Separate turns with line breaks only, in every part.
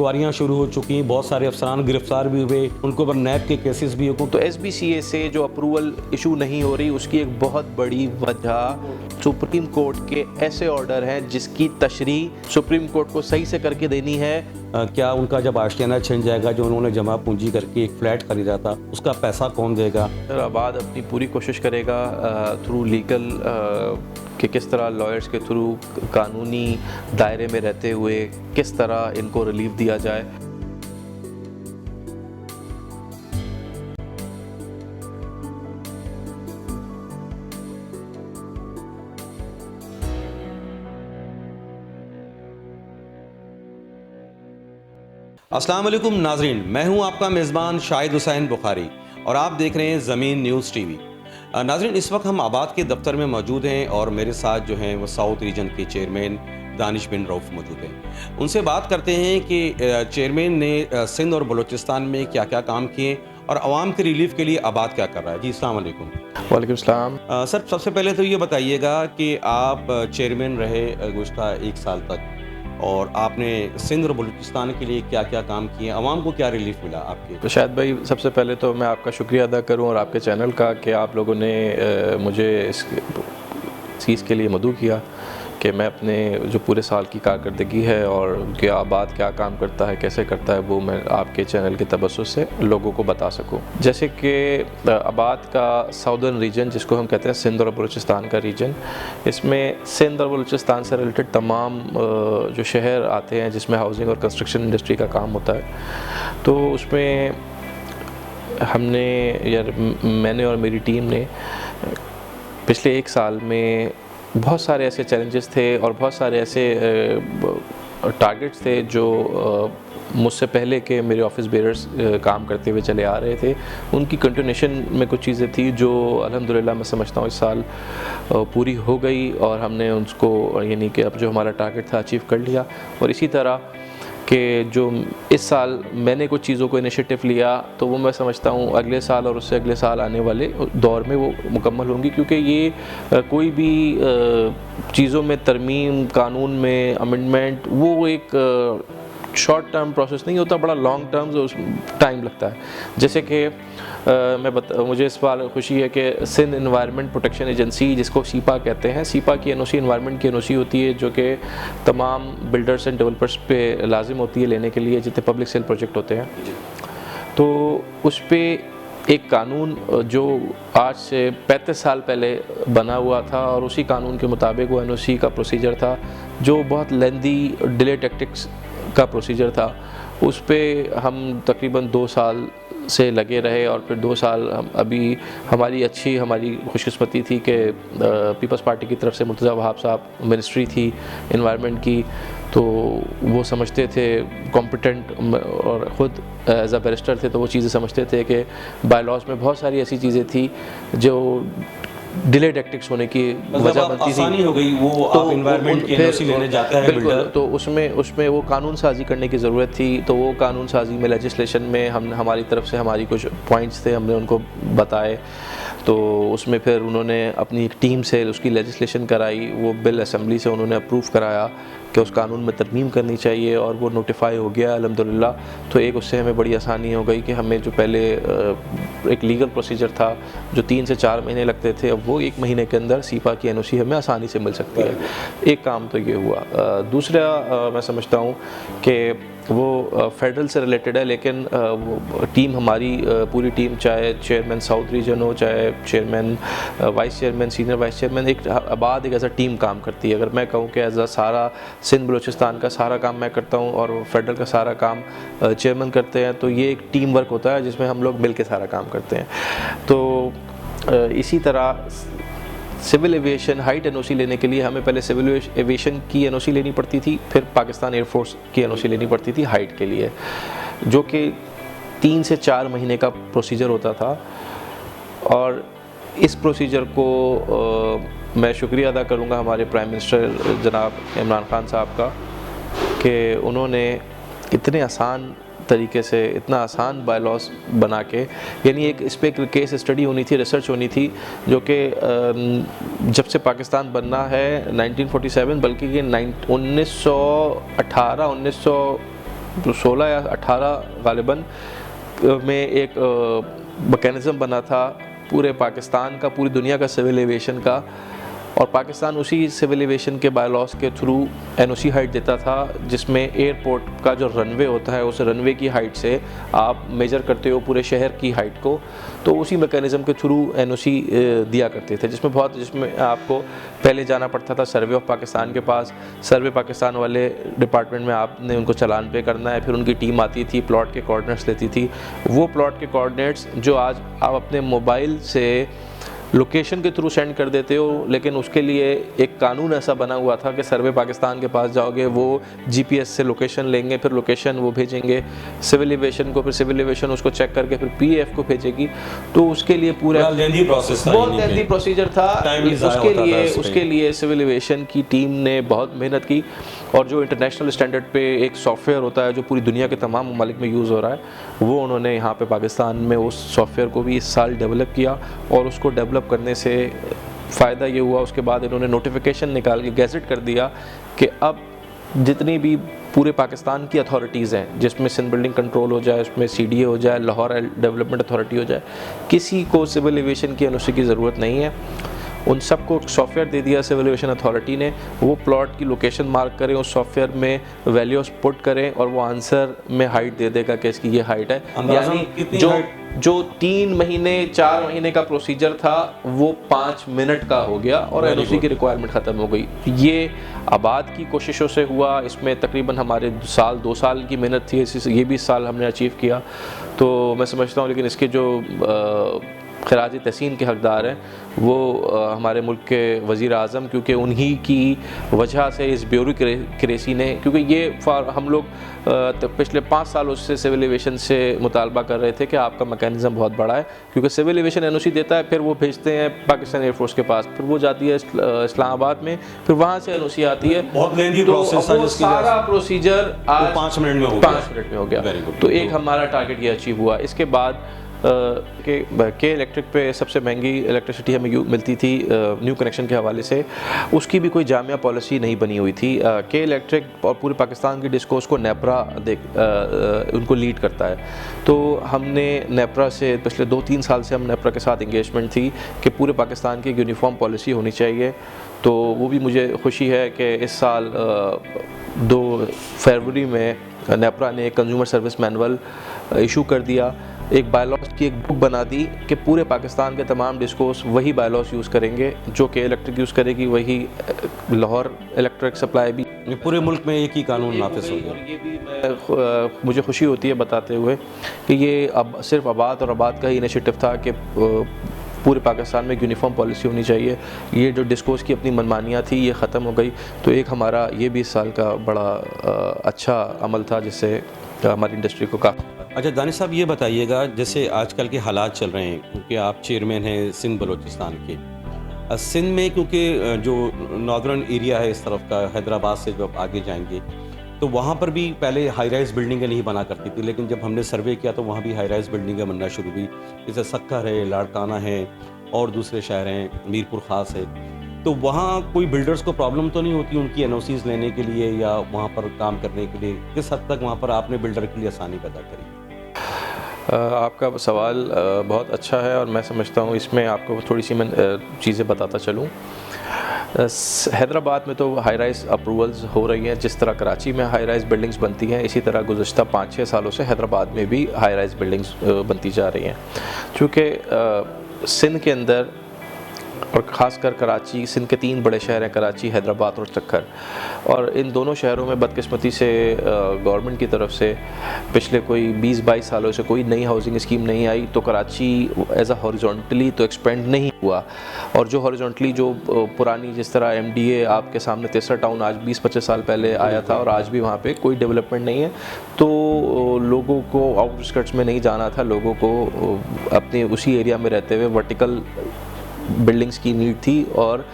इंक्वायरियाँ शुरू हो चुकी हैं, बहुत सारे अफसरान गिरफ्तार भी हुए, उनके ऊपर नैब के केसेस भी हुए।
तो SBCA से जो अप्रूवल इशू नहीं हो रही, उसकी एक बहुत बड़ी वजह सुप्रीम कोर्ट के ऐसे ऑर्डर हैं जिसकी तशरीह सुप्रीम कोर्ट को सही से करके देनी है।
क्या उनका जब आशियाना छिन जाएगा, जो उन्होंने जमा पूंजी करके एक फ्लैट खरीदा था, उसका पैसा कौन देगा?
आबाद अपनी पूरी कोशिश करेगा थ्रू लीगल कि किस तरह लॉयर्स के थ्रू कानूनी दायरे में रहते हुए किस तरह इनको रिलीफ दिया जाए।
अस्सलाम वालेकुम नाजरीन, मैं हूं आपका मेज़बान शाहिद हुसैन बुखारी और आप देख रहे हैं ज़मीन न्यूज़ टीवी। नाजरीन, इस वक्त हम आबाद के दफ्तर में मौजूद हैं और मेरे साथ जो हैं वो साउथ रीजन के चेयरमैन दानिश बिन रऊफ़ मौजूद हैं। उनसे बात करते हैं कि चेयरमैन ने सिंध और बलूचिस्तान में क्या क्या काम किए और आवाम के रिलीफ के लिए आबाद क्या कर रहा है। जी अस्सलाम वालेकुम।
वालेकुम सलाम।
सर, सबसे पहले तो ये बताइएगा कि आप चेयरमैन रहे गुज़श्ता 1 साल तक और आपने सिंध और बलूचिस्तान के लिए क्या क्या काम किए, आवाम को क्या रिलीफ मिला आपके?
तो शायद भाई, सबसे पहले तो मैं आपका शुक्रिया अदा करूं और आपके चैनल का कि आप लोगों ने मुझे इस चीज़ के लिए मदऊ किया कि मैं अपने जो पूरे साल की कारकर्दगी है और कि आबाद क्या काम करता है, कैसे करता है, वो मैं आपके चैनल के तबस्सुस से लोगों को बता सकूं। जैसे कि आबाद का साउदर्न रीजन, जिसको हम कहते हैं सिंध और बलूचिस्तान का रीजन, इसमें सिंध और बलूचिस्तान से रिलेटेड तमाम जो शहर आते हैं जिसमें हाउसिंग और कंस्ट्रक्शन इंडस्ट्री का काम होता है, तो उसमें हमने मैंने और मेरी टीम ने पिछले 1 साल में बहुत सारे ऐसे चैलेंजेस थे और बहुत सारे ऐसे टारगेट्स थे जो मुझसे पहले के मेरे ऑफिस बेयरर्स काम करते हुए चले आ रहे थे। उनकी कंटिन्यूशन में कुछ चीज़ें थी जो अल्हम्दुलिल्लाह मैं समझता हूँ इस साल पूरी हो गई और हमने उसको, यानी कि अब जो हमारा टारगेट था, अचीव कर लिया। और इसी तरह कि जो इस साल मैंने कुछ चीज़ों को इनिशिएटिव लिया, तो वो मैं समझता हूँ अगले साल और उससे अगले साल आने वाले दौर में वो मुकम्मल होंगी, क्योंकि ये कोई भी चीज़ों में तरमीम, कानून में अमेंडमेंट, वो एक शॉर्ट टर्म प्रोसेस नहीं होता, बड़ा लॉन्ग टर्म उस टाइम लगता है। जैसे कि मुझे इस बार खुशी है कि सिंध एनवायरनमेंट प्रोटेक्शन एजेंसी, जिसको सीपा कहते हैं, सीपा की एनओसी एनवायरनमेंट की एनओसी होती है जो कि तमाम बिल्डर्स एंड डेवलपर्स पे लाजिम होती है लेने के लिए जितने पब्लिक सेल प्रोजेक्ट होते हैं। तो उस पर एक कानून जो आज से 35 साल पहले बना हुआ था और उसी कानून के मुताबिक वो एनओसी का प्रोसीजर था, जो बहुत लेंदी डिले टैक्टिक्स का प्रोसीजर था, उस पर हम तकरीबन 2 साल से लगे रहे और फिर 2 साल अभी हमारी खुशकिस्मती थी कि पीपल्स पार्टी की तरफ से मुर्तज़ा वहाब साहब मिनिस्ट्री थी एनवायरनमेंट की, तो वो समझते थे कॉम्पिटेंट और ख़ुद एज अ बैरिस्टर थे, तो वो चीज़ें समझते थे कि बाय लॉज में बहुत सारी ऐसी चीज़ें थी जो डिले टैक्टिक्स होने की वजह बनती थी।
आसानी हो गई, वो
तो
आप एनवायरनमेंट की एनओसी लेने जाता है बिल्डर,
तो उसमें वो कानून साजी करने की ज़रूरत थी। तो वो कानून साजी में लेजिस्लेशन में हमारी तरफ से हमारी कुछ पॉइंट्स थे, हमने उनको बताए। तो उसमें फिर उन्होंने अपनी एक टीम से उसकी लेजिस्लेशन कराई, वो बिल असेंबली से उन्होंने अप्रूव कराया कि उस कानून में तरमीम करनी चाहिए और वो नोटिफाई हो गया अल्हम्दुलिल्लाह। तो एक उससे हमें बड़ी आसानी हो गई कि हमें जो पहले एक लीगल प्रोसीजर था जो 3 से 4 महीने लगते थे, अब वो 1 महीने के अंदर सीपा की एनओसी हमें आसानी से मिल सकती है। एक काम तो ये हुआ। दूसरा मैं समझता हूँ कि वो फेडरल से रिलेटेड है, लेकिन वो टीम हमारी पूरी टीम, चाहे चेयरमैन साउथ रीजन हो, चाहे chairman, vice chairman, senior vice chairman, एक आबाद एक एज अ टीम काम करती है। अगर मैं कहूँ कि एज अ सारा सिंध बलूचिस्तान का सारा काम मैं करता हूँ और फेडरल का सारा काम चेयरमैन करते हैं, तो ये एक टीम वर्क होता है जिसमें हम लोग मिल के सारा काम करते हैं। तो इसी तरह सिविल एविएशन हाइट एनओसी लेने के लिए हमें पहले सिविल एविएशन की एनओसी लेनी पड़ती थी, फिर पाकिस्तान एयरफोर्स की एनओसी लेनी पड़ती थी हाइट के लिए, जो कि 3 से 4 महीने का प्रोसीजर होता था। और इस प्रोसीजर को मैं शुक्रिया अदा करूंगा हमारे प्राइम मिनिस्टर जनाब इमरान खान साहब का कि उन्होंने इतने आसान तरीके से, इतना आसान बाय लॉस बना के, यानी एक इस पर एक केस स्टडी होनी थी, रिसर्च होनी थी, जो कि जब से पाकिस्तान बनना है 1947, बल्कि ये 1918, 16 या 18 गालिबन में एक मैकेनिज़्म बना था पूरे पाकिस्तान का, पूरी दुनिया का सिविल एविएशन का, और पाकिस्तान उसी सिविल एविएशन के बायलॉज के थ्रू एनओसी हाइट देता था, जिसमें एयरपोर्ट का जो रनवे होता है उस रनवे की हाइट से आप मेजर करते हो पूरे शहर की हाइट को। तो उसी मैकेनिज़्म के थ्रू एनओसी दिया करते थे, जिसमें आपको पहले जाना पड़ता था सर्वे ऑफ पाकिस्तान के पास। सर्वे पाकिस्तान वाले डिपार्टमेंट में आपने उनको चालान पे करना है, फिर उनकी टीम आती थी, प्लॉट के कोऑर्डिनेट्स लेती थी। वो प्लॉट के कोऑर्डिनेट्स जो आज आप अपने मोबाइल से लोकेशन के थ्रू सेंड कर देते हो, लेकिन उसके लिए एक कानून ऐसा बना हुआ था कि सर्वे पाकिस्तान के पास जाओगे, वो जीपीएस से लोकेशन लेंगे, फिर लोकेशन वो भेजेंगे सिविल एविएशन को, फिर सिविल एविएशन उसको चेक करके फिर पीएफ को भेजेगी। तो उसके लिए पूरा बहुत लेंथी प्रोसीजर था। उसके लिए सिविल एविएशन की टीम ने बहुत मेहनत की, और जो इंटरनेशनल स्टैंडर्ड पे एक सॉफ्टवेयर होता है जो पूरी दुनिया के तमाम ममालिक में यूज़ हो रहा है, वो उन्होंने यहाँ पे पाकिस्तान में उस सॉफ्टवेयर को भी इस साल डेवलप किया। और उसको डेवलप करने से फ़ायदा ये हुआ, उसके बाद इन्होंने नोटिफिकेशन निकाल के गैजेट कर दिया कि अब जितनी भी पूरे पाकिस्तान की अथॉरिटीज़ हैं, जिसमें सिंध बिल्डिंग कंट्रोल हो जाए, उसमें सीडीए हो जाए, लाहौर डेवलपमेंट अथॉरिटी हो जाए, किसी को सिविल एविएशन की एनओसी की ज़रूरत नहीं है। उन सबको सॉफ्टवेयर दे दिया सिविल एविएशन अथॉरिटी ने, वो प्लॉट की लोकेशन मार्क करें, उस सॉफ्टवेयर में वैल्यूज पुट करें, और वो आंसर में हाइट दे देगा कि इसकी ये हाइट है। यानी जो 3 महीने 4 महीने का प्रोसीजर था वो 5 मिनट का हो गया, और एनओसी की रिक्वायरमेंट ख़त्म हो गई। ये आबाद की कोशिशों से हुआ, इसमें तकरीबन हमारे 2 साल की मेहनत थी, ये भी इस साल हमने अचीव किया। तो मैं समझता हूँ, लेकिन इसके जो खराज तहसीन के हकदार हैं वो हमारे मुल्क के वज़ीर आज़म, क्योंकि उन्हीं की वजह से इस ब्यूरोक्रेसी ने, क्योंकि ये हम लोग पिछले 5 सालों से सिविल एविएशन से मुतालबा कर रहे थे कि आपका मैकेनिज़्म बहुत बड़ा है, क्योंकि सिविल एविएशन एनओसी देता है, फिर वो भेजते हैं पाकिस्तान एयरफोर्स के पास, फिर वो जाती है इस्लामाबाद में, फिर वहाँ से एनओसी आती है।
बहुत लेंथी प्रोसेस है,
सारा प्रोसीजर आज
5 मिनट में हो गया।
तो एक हमारा टारगेट ये अचीव हुआ। इसके बाद के इलेक्ट्रिक पे सबसे महंगी इलेक्ट्रिसिटी हमें मिलती थी न्यू कनेक्शन के हवाले से, उसकी भी कोई जामिया पॉलिसी नहीं बनी हुई थी। के इलेक्ट्रिक और पूरे पाकिस्तान की डिस्कोर्स को नेपरा उनको लीड करता है। तो हमने नेपरा से पिछले 2-3 साल से हम नेपरा के साथ इंगेजमेंट थी कि पूरे पाकिस्तान की एक यूनिफॉर्म पॉलिसी होनी चाहिए। तो वो भी मुझे खुशी है कि इस साल 2 फरवरी में नेपरा ने एक कंज्यूमर सर्विस मैनुअल इशू कर दिया, एक बायलॉज की एक बुक बना दी कि पूरे पाकिस्तान के तमाम डिस्कोर्स वही बायलॉज यूज़ करेंगे जो कि इलेक्ट्रिक यूज़ करेगी, वही लाहौर इलेक्ट्रिक सप्लाई भी
पूरे मुल्क में एक ही कानून नाफिज हो गया।
ये भी मुझे खुशी होती है बताते हुए कि ये अब सिर्फ आबाद और आबाद का ही इनिशिएटिव था कि पूरे पाकिस्तान में एक यूनिफॉर्म पॉलिसी होनी चाहिए। ये जो डिस्कोर्स की अपनी मनमानियाँ थी ये ख़त्म हो गई। तो एक हमारा ये भी इस साल का बड़ा अच्छा अमल था जिससे हमारी इंडस्ट्री को काफ़ी।
अच्छा दानिश साहब, ये बताइएगा, जैसे आजकल के हालात चल रहे हैं, क्योंकि आप चेयरमैन हैं सिंध बलोचिस्तान के, सिंध में क्योंकि जो नॉर्दर्न एरिया है इस तरफ का, हैदराबाद से जब आगे जाएंगे तो वहाँ पर भी पहले हाई राइज़ बिल्डिंगें नहीं बना करती थी, लेकिन जब हमने सर्वे किया तो वहाँ भी हाई राइज़ बिल्डिंगें बनना शुरू हुई। जैसे सक्कर है, लाड़काना है और दूसरे शहर हैं, मीरपुर ख़ास है। तो वहाँ कोई बिल्डर्स को प्रॉब्लम तो नहीं होती उनकी एनओसीज़ लेने के लिए या वहाँ पर काम करने के लिए? किस हद तक वहाँ पर आपने बिल्डर के लिए आसानी पैदा करी?
आपका सवाल बहुत अच्छा है और मैं समझता हूँ इसमें आपको थोड़ी सी मैं चीज़ें बताता चलूँ। हैदराबाद में तो हाई राइज़ अप्रूवल्स हो रही हैं, जिस तरह कराची में हाई राइज़ बिल्डिंग्स बनती हैं, इसी तरह गुज़श्ता 5-6 सालों से हैदराबाद में भी हाई राइज़ बिल्डिंग्स बनती जा रही हैं। चूँकि सिंध के अंदर और ख़ासकर कराची, सिंध के 3 बड़े शहर हैं कराची, हैदराबाद और सक्कर, और इन दोनों शहरों में बदकिस्मती से गवर्नमेंट की तरफ से पिछले कोई 20-22 सालों से कोई नई हाउसिंग स्कीम नहीं आई। तो कराची एज अ हॉरिजॉन्टली तो एक्सपेंड नहीं हुआ, और जो हॉरिजॉन्टली जो पुरानी जिस तरह MDA आपके सामने तीसरा टाउन आज 20-25 साल पहले आया था और आज भी वहाँ पे कोई डेवलपमेंट नहीं है, तो लोगों को आउटस्कर्ट्स में नहीं जाना था, लोगों को अपने उसी एरिया में रहते हुए वर्टिकल बिल्डिंग्स की नीड थी और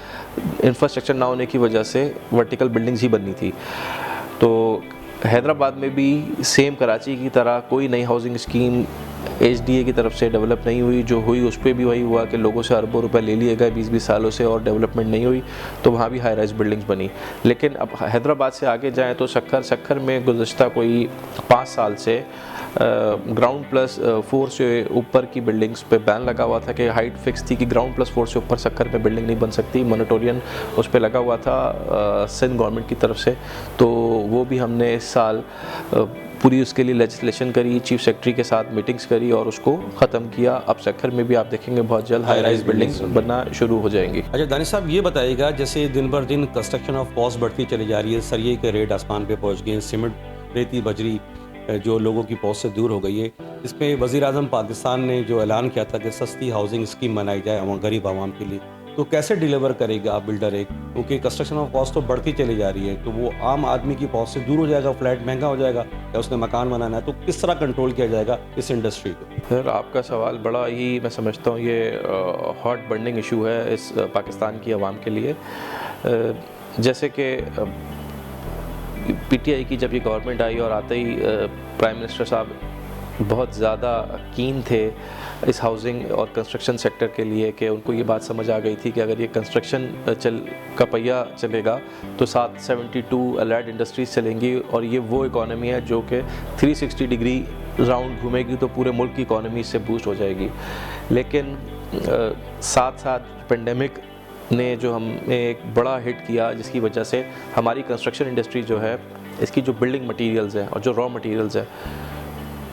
इंफ्रास्ट्रक्चर ना होने की वजह से वर्टिकल बिल्डिंग्स ही बननी थी। तो हैदराबाद में भी सेम कराची की तरह कोई नई हाउसिंग स्कीम HDA की तरफ से डेवलप नहीं हुई, जो हुई उस पर भी वही हुआ कि लोगों से अरबों रुपए ले लिए गए 20-20 सालों से और डेवलपमेंट नहीं हुई, तो वहाँ भी हाई राइज बिल्डिंग्स बनी। लेकिन अब हैदराबाद से आगे जाएँ तो सक्खर में गुज़श्ता कोई 5 साल से ग्राउंड प्लस 4 से ऊपर की बिल्डिंग्स पे बैन लगा हुआ था कि हाइट फिक्स थी कि ग्राउंड प्लस 4 से ऊपर सक्खर में बिल्डिंग नहीं बन सकती, मोनिटोरियन उस पर लगा हुआ था सिंध गवर्नमेंट की तरफ से। तो वो भी हमने इस साल पूरी उसके लिए लेजिस्लेशन करी, चीफ सेक्रेटरी के साथ मीटिंग्स करी और उसको ख़त्म किया। अब सक्खर में भी आप देखेंगे बहुत जल्द हाई राइज बिल्डिंग्स बनना शुरू हो जाएंगी।
अच्छा दानिश साहब, ये बताइएगा जैसे दिन बर दिन कंस्ट्रक्शन ऑफ कॉस्ट बढ़ती चली जा रही है, सरिये के रेट आसमान पे पहुंच गए, सीमेंट, रेती, बजरी जो लोगों की पहुंच से दूर हो गई है। इसमें वज़ीर आज़म पाकिस्तान ने जो ऐलान किया था कि सस्ती हाउसिंग स्कीम बनाई जाए गरीब आवाम के लिए, तो कैसे डिलीवर करेगा आप बिल्डर एक, क्योंकि कंस्ट्रक्शन ऑफ कॉस्ट तो बढ़ती चली जा रही है, तो वो आम आदमी की पहुंच से दूर हो जाएगा, फ्लैट महंगा हो जाएगा, या उसने मकान बनाना है, तो किस तरह कंट्रोल किया जाएगा इस इंडस्ट्री को?
सर आपका सवाल बड़ा ही, मैं समझता हूँ ये हॉट बर्निंग इशू है इस पाकिस्तान की आवाम के लिए। जैसे कि PTI की जब ये गवर्नमेंट आई और आते ही प्राइम मिनिस्टर साहब बहुत ज़्यादा कीन थे इस हाउसिंग और कंस्ट्रक्शन सेक्टर के लिए कि उनको ये बात समझ आ गई थी कि अगर ये कंस्ट्रक्शन का पहिया चलेगा तो 772 अलैड इंडस्ट्रीज चलेंगी और ये वो इकॉनमी है जो कि 360 डिग्री राउंड घूमेगी, तो पूरे मुल्क की इकॉनमी इससे बूस्ट हो जाएगी। लेकिन साथ साथ पेंडेमिक ने जो हमें एक बड़ा हिट किया, जिसकी वजह से हमारी कंस्ट्रक्शन इंडस्ट्री जो है, इसकी जो बिल्डिंग मटेरियल्स हैं और जो रॉ मटेरियल्स हैं,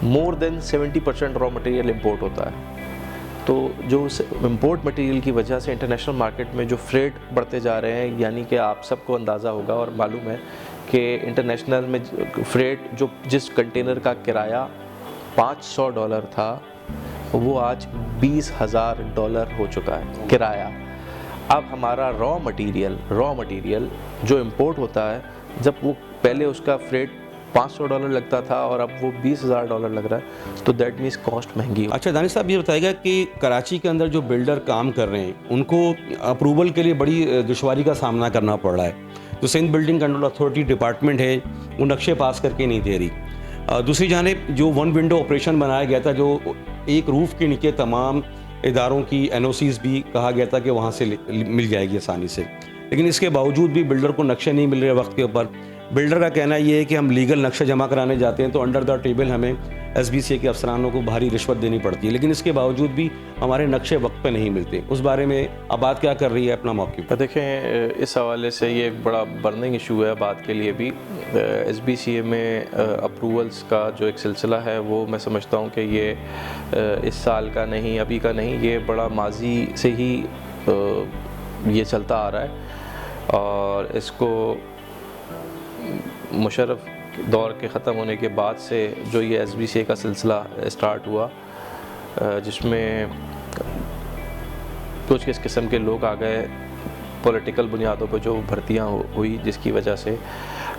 more than 70% raw material import होता है। तो जो उस इंपोर्ट मटेरियल की वजह से इंटरनेशनल मार्केट में जो फ्रेट बढ़ते जा रहे हैं, यानी कि आप सबको अंदाज़ा होगा और मालूम है कि इंटरनेशनल में फ्रेट जो जिस कंटेनर का किराया $500 था, वो आज $20,000 हो चुका है किराया। अब हमारा रॉ मटेरियल जो इंपोर्ट होता है, जब वो पहले उसका फ्रेट $500 लगता था और अब वो $20,000 लग रहा है, तो दैट मीन्स कॉस्ट महंगी।
अच्छा दानिश साहब, ये बताइएगा कि कराची के अंदर जो बिल्डर काम कर रहे हैं उनको अप्रूवल के लिए बड़ी दुश्वारी का सामना करना पड़ रहा है। तो Sindh building control authority department है, वो नक्शे पास करके नहीं दे रही। दूसरी जानिब जो वन विंडो ऑपरेशन बनाया गया था, जो एक रूफ़ के नीचे तमाम इदारों की NOCs भी कहा गया था कि वहाँ से मिल जाएगी आसानी से, लेकिन इसके बावजूद भी बिल्डर को नक्शे नहीं मिल रहे वक्त के ऊपर। बिल्डर का कहना ये है कि हम लीगल नक्शे जमा कराने जाते हैं तो अंडर द टेबल हमें SBCA के अफसरानों को भारी रिश्वत देनी पड़ती है, लेकिन इसके बावजूद भी हमारे नक्शे वक्त पे नहीं मिलते। उस बारे में आबाद क्या कर रही है अपना मौक़िफ़?
देखें, इस हवाले से ये एक बड़ा बर्निंग इशू है आबाद के लिए भी। SBCA में अप्रूवल्स का जो एक सिलसिला है, वो मैं समझता हूँ कि ये इस साल का नहीं, अभी का नहीं, ये बड़ा माजी से ही ये चलता आ रहा है। और इसको मुशर्रफ दौर के ख़त्म होने के बाद से जो ये SBCA का सिलसिला स्टार्ट हुआ, जिसमें कुछ किस किस्म के लोग आ गए पॉलिटिकल बुनियादों पर, जो भर्तियां हुई जिसकी वजह से।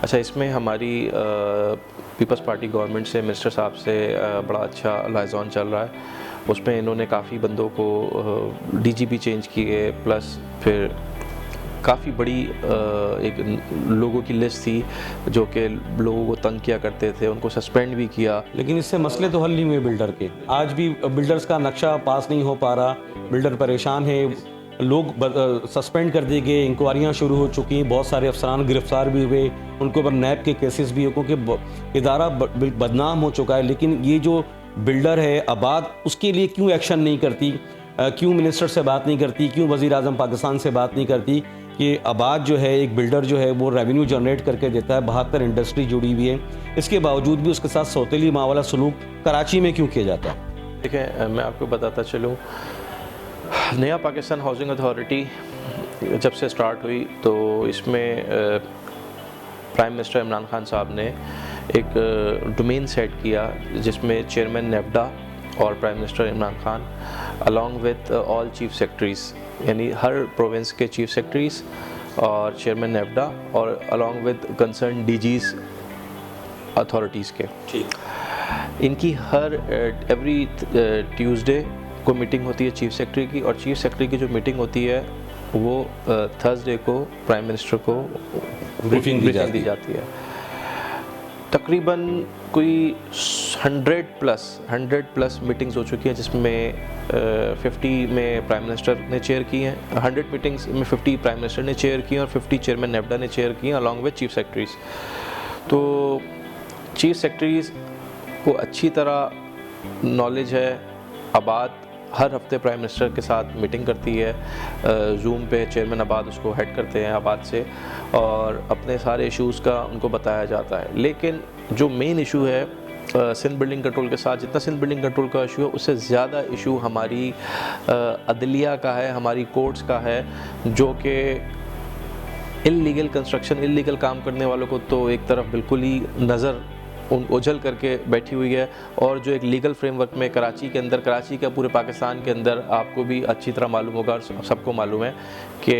अच्छा, इसमें हमारी पीपल्स पार्टी गवर्नमेंट से, मिनिस्टर साहब से बड़ा अच्छा लाइजॉन चल रहा है। उसमें इन्होंने काफ़ी बंदों को DGP चेंज किए, प्लस फिर काफ़ी बड़ी एक लोगों की लिस्ट थी जो कि लोगों को तंग किया करते थे, उनको सस्पेंड भी किया।
लेकिन इससे मसले तो हल नहीं हुए बिल्डर के। आज भी बिल्डर्स का नक्शा पास नहीं हो पा रहा, बिल्डर परेशान है, लोग सस्पेंड कर दिए गए, इंक्वायरियाँ शुरू हो चुकी, बहुत सारे अफसरान गिरफ्तार भी हुए, उनके ऊपर नैब के केसेस भी हुए, क्योंकि इदारा बदनाम हो चुका है। लेकिन ये जो बिल्डर है आबाद, उसके लिए क्यों एक्शन नहीं करती, क्यों मिनिस्टर से बात नहीं करती, क्यों वज़ीर आज़म पाकिस्तान से बात नहीं करती कि आबाद जो है, एक बिल्डर जो है वो रेवेन्यू जनरेट करके देता है, 72 इंडस्ट्री जुड़ी हुई है, इसके बावजूद भी उसके साथ सौतेली माँ वाला सलूक कराची में क्यों किया जाता है?
देखें, मैं आपको बताता चलूँ, नया पाकिस्तान हाउसिंग अथॉरिटी जब से स्टार्ट हुई तो इसमें प्राइम मिनिस्टर इमरान खान साहब ने एक डोमेन सेट किया, जिसमें चेयरमैन नेफ्डा और prime minister Imran Khan along with all chief secretaries, यानी हर प्रोविंस के चीफ सेक्रेटरीज और चेयरमैन नेफ्डा और along with concern DGs authorities के, ठीक, इनकी हर एवरी ट्यूसडे को मीटिंग होती है चीफ सेक्रेटरी की, और चीफ सेक्रेटरी की जो मीटिंग होती है वो थर्सडे को प्राइम मिनिस्टर को ब्रीफिंग दी जाती है। तकरीबन कोई 100 प्लस मीटिंग्स हो चुकी हैं, जिसमें 50 में प्राइम मिनिस्टर ने चेयर की हैं। 100 मीटिंग्स में 50 प्राइम मिनिस्टर ने चेयर की हैं और 50 चेयरमैन नेफ्डा ने चेयर की हैं अलॉन्ग विद चीफ सेक्रेटरीज। तो चीफ सेक्रेटरीज को अच्छी तरह नॉलेज है। आबाद हर हफ्ते प्राइम मिनिस्टर के साथ मीटिंग करती है, जूम पे चेयरमैन आबाद उसको हेड करते हैं आबाद से, और अपने सारे इश्यूज़ का उनको बताया जाता है। लेकिन जो मेन इशू है सिंध बिल्डिंग कंट्रोल के साथ, जितना सिंध बिल्डिंग कंट्रोल का इशू है उससे ज़्यादा इशू हमारी अदलिया का है, हमारी कोर्ट्स का है, जो कि इल्लीगल कंस्ट्रक्शन, इल्लीगल काम करने वालों को तो एक तरफ बिल्कुल ही नज़र उछल करके बैठी हुई है, और जो एक लीगल फ्रेमवर्क में कराची के अंदर, कराची का पूरे पाकिस्तान के अंदर आपको भी अच्छी तरह मालूम होगा, सबको मालूम है कि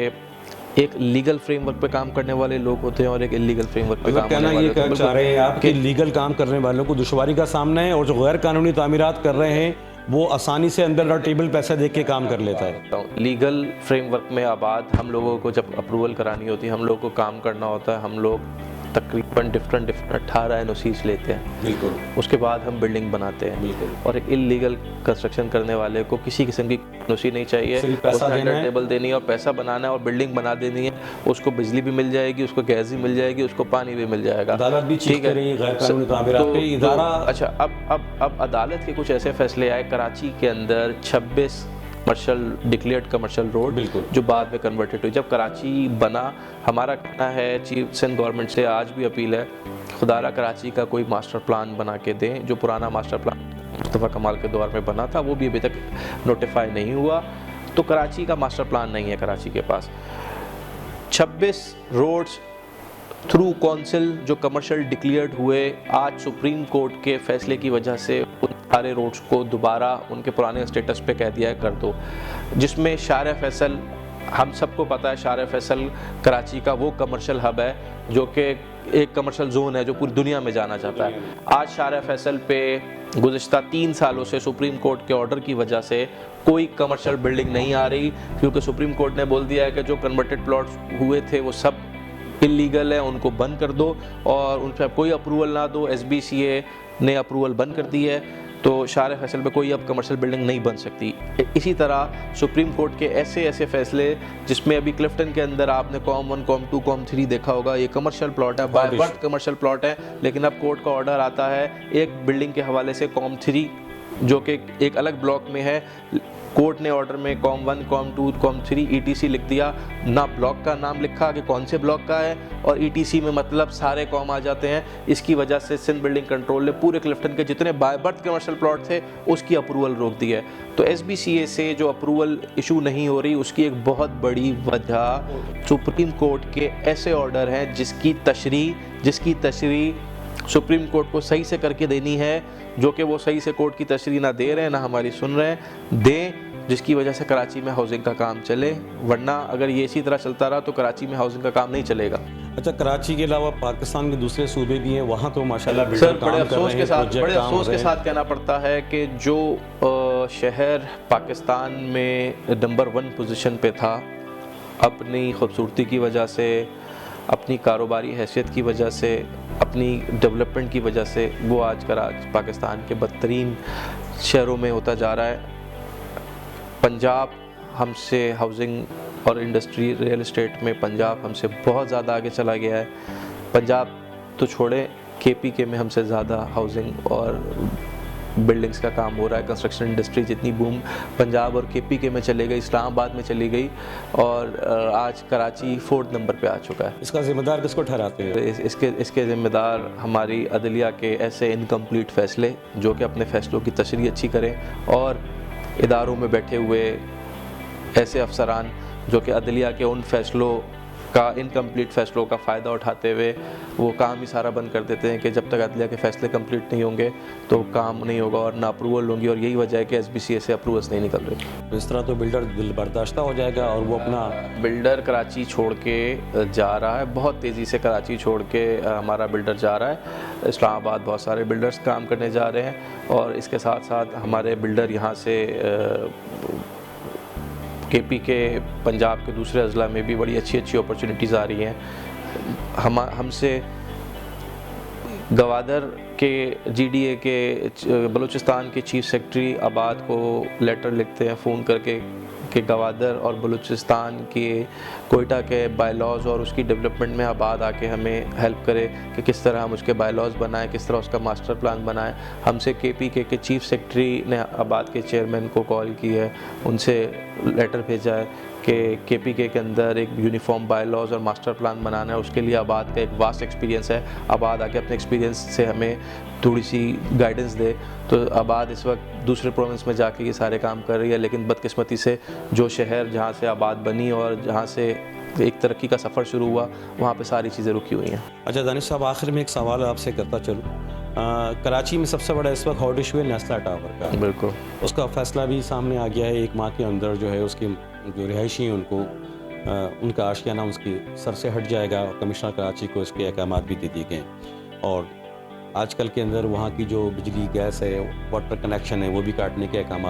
एक लीगल फ्रेमवर्क पे काम करने वाले लोग होते हैं और एक इलीगल फ्रेमवर्क पे काम करने वाले।
ये चाह रहे हैं आप कि लीगल काम करने वालों को दुश्वारी का सामना है, और जो गैर कानूनी तामीरात कर रहे हैं वो आसानी से अंदर टेबल पैसा दे के काम कर लेता है।
लीगल फ्रेमवर्क में आबाद हम लोगों को जब अप्रूवल करानी होती है, हम लोगों को काम करना होता है, हम लोग तकरीबन डिफरेंट 18 एनओसीज लेते हैं।
बिल्कुल।
उसके बाद हम बिल्डिंग बनाते हैं।
बिल्कुल।
और एक इलीगल कंस्ट्रक्शन करने वाले को किसी किस्म की एनओसी नहीं चाहिए,
पैसा देना है,
टेबल देनी है और पैसा बनाना है और बिल्डिंग बना देनी है। उसको बिजली भी मिल जाएगी, उसको गैस भी मिल जाएगी, उसको पानी भी मिल जाएगा।
अदालत भी चीज करेगी गैर कानूनी तामीरात पे इदारा।
अच्छा, अब अदालत के कुछ ऐसे फैसले आए कराची के अंदर 26 कमर्शियल डिक्लेयर्ड कमर्शियल रोड जो बाद में कन्वर्टेड हुई। जब कराची बना, हमारा कहना है चीफ सिंध गवर्नमेंट से आज भी अपील है, खुदारा कराची का कोई मास्टर प्लान बना के दें। जो पुराना मास्टर प्लान मुस्तफ़ा कमाल के दौर में बना था वो भी अभी तक नोटिफाई नहीं हुआ, तो कराची का मास्टर प्लान नहीं है कराची के पास। 26 रोड्स थ्रू काउंसिल जो कमर्शियल डिक्लेयर्ड हुए, आज सुप्रीम कोर्ट के फैसले की वजह से उन सारे रोड्स को दोबारा उनके पुराने स्टेटस पे कह दिया है कर दो, जिसमें शार फैसल, हम सबको पता है शार फैसल कराची का वो कमर्शियल हब है जो कि एक कमर्शियल जोन है जो पूरी दुनिया में जाना जाता है। आज शार फैसल पे गुज़िश्ता 3 सालों से सुप्रीम कोर्ट के ऑर्डर की वजह से कोई कमर्शियल बिल्डिंग नहीं आ रही, क्योंकि सुप्रीम कोर्ट ने बोल दिया है कि जो कन्वर्टेड प्लॉट्स हुए थे वो सब इलीगल है, उनको बंद कर दो और उन पर कोई अप्रूवल ना दो। SBCA ने अप्रूवल बंद कर दी है, तो शार फैसल पे कोई अब कमर्शियल बिल्डिंग नहीं बन सकती। इसी तरह सुप्रीम कोर्ट के ऐसे फैसले, जिसमें अभी क्लिफ्टन के अंदर आपने कॉम 1, कॉम 2, कॉम 3 देखा होगा, ये कमर्शियल प्लॉट है, बाय बर्थ कमर्शियल प्लॉट है, लेकिन अब कोर्ट का ऑर्डर आता है एक बिल्डिंग के हवाले से कॉम 3 जो कि एक अलग ब्लॉक में है, कोर्ट ने ऑर्डर में कॉम 1, कॉम 2, कॉम 3 ETC लिख दिया, ना ब्लॉक का नाम लिखा कि कौन से ब्लॉक का है, और ETC में मतलब सारे कॉम आ जाते हैं। इसकी वजह से सिंध बिल्डिंग कंट्रोल ने पूरे क्लिफ्टन के जितने बाय बर्थ कमर्शियल प्लॉट थे उसकी अप्रूवल रोक दी है। तो SBCA से जो अप्रूवल इशू नहीं हो रही, उसकी एक बहुत बड़ी वजह सुप्रीम कोर्ट के ऐसे ऑर्डर हैं जिसकी तशरीह सुप्रीम कोर्ट को सही से करके देनी है, जो कि वो सही से कोर्ट की तशरीह ना दे रहे हैं, ना हमारी सुन रहे हैं। दें, जिसकी वजह से कराची में हाउसिंग का काम चले, वरना अगर ये इसी तरह चलता रहा तो कराची में हाउसिंग का काम नहीं चलेगा।
अच्छा, कराची के अलावा पाकिस्तान के दूसरे सूबे भी हैं, वहाँ तो माशाल्लाह
सर बड़े अफसोस के साथ कहना पड़ता है कि जो शहर पाकिस्तान में नंबर 1 पोजीशन पे था, अपनी खूबसूरती की वजह से, अपनी कारोबारी हैसियत की वजह से, अपनी डेवलपमेंट की वजह से, वो आज पाकिस्तान के बदतरीन शहरों में होता जा रहा है। पंजाब हमसे हाउसिंग और इंडस्ट्री रियल एस्टेट में पंजाब हमसे बहुत ज़्यादा आगे चला गया है। पंजाब तो छोड़े, KPK में हमसे ज़्यादा हाउसिंग और बिल्डिंग्स का काम हो रहा है। कंस्ट्रक्शन इंडस्ट्री जितनी बूम पंजाब और KPK में चली गई, इस्लामाबाद में चली गई, और आज कराची 4th नंबर पे आ चुका है।
इसका जिम्मेदार किसको ठहराते हैं?
इसके ज़िम्मेदार हमारी अदलिया के ऐसे इनकम्प्लीट फ़ैसले, जो कि अपने फ़ैसलों की तशरीह अच्छी करें, और इदारों में बैठे हुए ऐसे अफसरान जो कि अदलिया के उन फ़ैसलों का, इनकम्प्लीट फ़ैसलों का फ़ायदा उठाते हुए वो काम ही सारा बंद कर देते हैं कि जब तक अदलिया के फ़ैसले कंप्लीट नहीं होंगे तो काम नहीं होगा और ना अप्रूवल होंगी, और यही वजह है कि SBCA से अप्रूवल्स नहीं निकल रहे।
इस तरह तो बिल्डर दिल बर्दाश्ता हो जाएगा और वो अपना
बिल्डर कराची छोड़ के जा रहा है, बहुत तेज़ी से कराची छोड़ के हमारा बिल्डर जा रहा है। इस्लामाबाद बहुत सारे बिल्डर्स काम करने जा रहे हैं, और इसके साथ साथ हमारे बिल्डर यहाँ से KPK पंजाब के दूसरे अज़ला में भी बड़ी अच्छी अपॉर्चुनिटीज़ आ रही हैं। हमसे गवादर के जीडीए के बलूचिस्तान के चीफ सेक्रेटरी आबाद को लेटर लिखते हैं फ़ोन करके कि गवादर और बलूचिस्तान के कोयटा के बायलॉज़ और उसकी डेवलपमेंट में आबाद आके हमें हेल्प करे कि किस तरह हम उसके बायलॉज़ बनाएं, किस तरह उसका मास्टर प्लान बनाएं। हमसे केपीके के चीफ सेक्रेटरी ने आबाद के चेयरमैन को कॉल की है, उनसे लेटर भेजा है कि केपीके के अंदर एक यूनिफॉर्म बायलॉज़ और मास्टर प्लान बनाना है। उसके लिए आबाद का एक वास्ट एक्सपीरियंस है, आबाद आके अपने एक्सपीरियंस से हमें थोड़ी सी गाइडेंस दे। तो आबाद इस वक्त दूसरे प्रोविंस में जाके ये सारे काम कर रही है, लेकिन बदकिस्मती से जो शहर जहाँ से आबाद बनी और जहाँ से एक तरक्की का सफ़र शुरू हुआ, वहाँ पे सारी चीज़ें रुकी हुई हैं।
अच्छा दानिश साहब, आखिर में एक सवाल आपसे करता चलूँ। कराची में सबसे बड़ा इस वक्त हॉट इशू है नेस्ला टावर का।
बिल्कुल,
उसका फैसला भी सामने आ गया है। 1 माह के अंदर जो है उसके जो रिहायशी हैं उनको उनका आशियाना उसकी सर से हट जाएगा। कमिश्नर कराची को इसके अहकाम भी दे दिए गए और आजकल के अंदर वहाँ की जो बिजली, गैस है, वाटर कनेक्शन है, वो भी काटने के अहकाम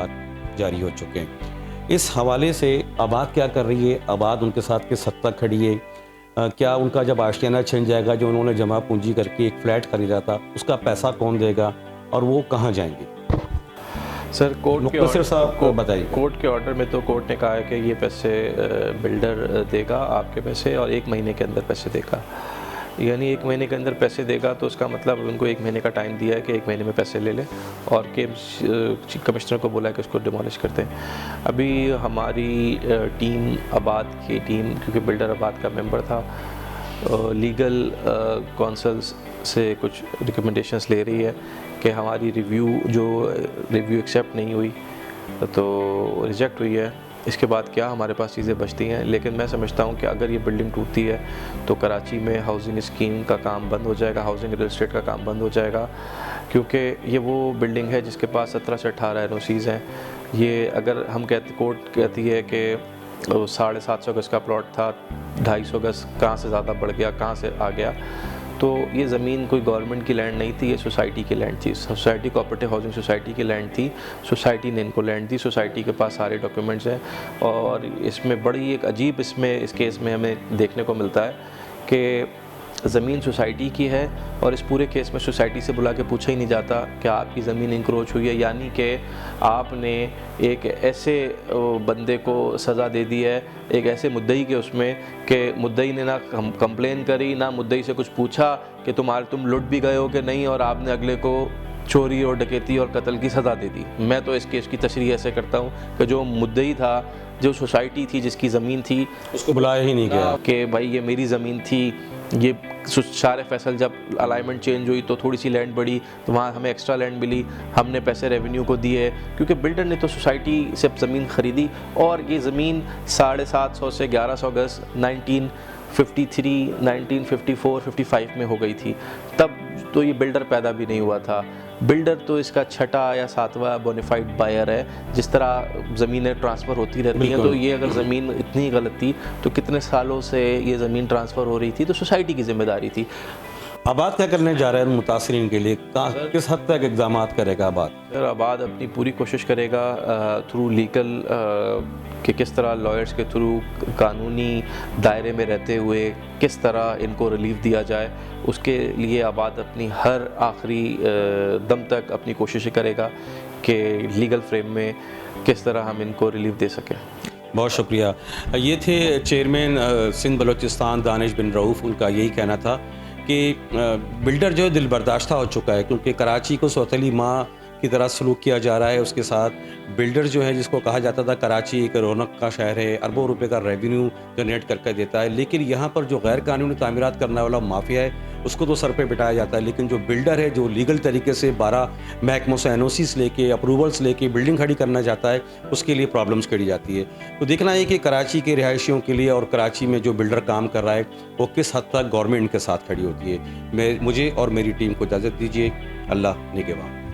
जारी हो चुके हैं। इस हवाले से आबाद क्या कर रही है? आबाद उनके साथ किस हद तक खड़ी है? क्या उनका जब आशियाना छिन जाएगा, जो उन्होंने जमा पूंजी करके एक फ़्लैट ख़रीदा था, उसका पैसा कौन देगा और वो कहाँ जाएंगे?
सर कोर्ट के
मुख्तसर साहब को बताइए।
कोर्ट के ऑर्डर में तो कोर्ट ने कहा है कि ये पैसे बिल्डर देगा आपके पैसे, और 1 महीने के अंदर पैसे देगा। यानी 1 महीने के अंदर पैसे देगा तो उसका मतलब उनको 1 महीने का टाइम दिया है कि 1 महीने में पैसे ले लें, और कमिश्नर को बोला है कि उसको डिमोलिश करते हैं। अभी हमारी टीम, आबाद की टीम, क्योंकि बिल्डर आबाद का मेंबर था, लीगल कौंसल्स से कुछ रिकमेंडेशंस ले रही है कि हमारी रिव्यू एक्सेप्ट नहीं हुई तो रिजेक्ट हुई है। इसके बाद क्या हमारे पास चीज़ें बचती हैं। लेकिन मैं समझता हूँ कि अगर ये बिल्डिंग टूटती है तो कराची में हाउसिंग स्कीम का काम बंद हो जाएगा, हाउसिंग रियल एस्टेट का काम बंद हो जाएगा, क्योंकि ये वो बिल्डिंग है जिसके पास 17 से 18 एनओसीज़ हैं। ये अगर हम कोर्ट कहती है कि 750 गज का प्लॉट था, 250 गज कहाँ से ज़्यादा बढ़ गया, कहाँ से आ गया। तो ये ज़मीन कोई गवर्नमेंट की लैंड नहीं थी, ये सोसाइटी की लैंड थी। सोसाइटी कोऑपरेटिव हाउसिंग सोसाइटी की लैंड थी। सोसाइटी ने इनको लैंड दी, सोसाइटी के पास सारे डॉक्यूमेंट्स हैं। और इसमें बड़ी एक अजीब इस केस में हमें देखने को मिलता है कि ज़मीन सोसाइटी की है और इस पूरे केस में सोसाइटी से बुला के पूछा ही नहीं जाता कि आपकी ज़मीन इंक्रोच हुई है। यानी कि आपने एक ऐसे बंदे को सज़ा दे दी है, एक ऐसे मुद्दई के उसमें, कि मुद्दई ने ना कंप्लेन करी, ना मुद्दई से कुछ पूछा कि तुम लुट भी गए हो कि नहीं, और आपने अगले को चोरी और डकैती और कत्ल की सज़ा दे दी। मैं तो इस केस की तशरीह ऐसे करता हूँ कि जो मुद्दई था, जो सोसाइटी थी, जिसकी ज़मीन थी,
उसको बुलाया ही नहीं गया
कि भाई ये मेरी ज़मीन थी। ये शार फैसल जब अलाइनमेंट चेंज हुई तो थोड़ी सी लैंड बढ़ी, तो वहाँ हमें एक्स्ट्रा लैंड मिली, हमने पैसे रेवेन्यू को दिए, क्योंकि बिल्डर ने तो सोसाइटी से ज़मीन ख़रीदी। और ये ज़मीन 750 से 1100 गज 1953, 1954, 55 में हो गई थी। तब तो ये बिल्डर पैदा भी नहीं हुआ था। बिल्डर तो इसका 6वां या 7वां बोनाफाइड बायर है। जिस तरह ज़मीनें ट्रांसफ़र होती रहती हैं, तो ये अगर ज़मीन इतनी गलत थी तो कितने सालों से ये ज़मीन ट्रांसफ़र हो रही थी, तो सोसाइटी की जिम्मेदारी थी।
आबाद क्या करने जा रहे हैं मुतासरीन के लिए? किस हद तक इक़दाम करेगा आबाद?
सर आबाद अपनी पूरी कोशिश करेगा थ्रू लीगल कि किस तरह लॉयर्स के थ्रू कानूनी दायरे में रहते हुए किस तरह इनको रिलीफ दिया जाए। उसके लिए आबाद अपनी हर आखिरी दम तक अपनी कोशिश करेगा कि लीगल फ्रेम में किस तरह हम इनको रिलीफ दे सकें।
बहुत शुक्रिया। ये थे चेयरमैन सिंध बलोचिस्तान दानिश बिन रऊफ़। उनका यही कहना था कि बिल्डर जो है दिल बर्दाश्ता हो चुका है, क्योंकि कराची को सौतेली माँ की तरह सलूक किया जा रहा है। उसके साथ बिल्डर जो है, जिसको कहा जाता था कराची एक रौनक का शहर है, अरबों रुपए का रेवेन्यू जनरेट करके देता है, लेकिन यहाँ पर जो गैर कानूनी तामीरात करने वाला माफिया है उसको तो सर पे बिठाया जाता है, लेकिन जो बिल्डर है, जो लीगल तरीके से 12 महकमों से एनओसीस लेके, अप्रूवल्स लेके बिल्डिंग खड़ी करना चाहता है, उसके लिए प्रॉब्लम्स करी जाती है। तो देखना है कि कराची के रिहायशियों के लिए और कराची में जो बिल्डर काम कर रहा है वो किस हद तक गवर्नमेंट के साथ खड़ी होती है। मुझे और मेरी टीम को इजाज़त दीजिए। अल्लाह निगहबान।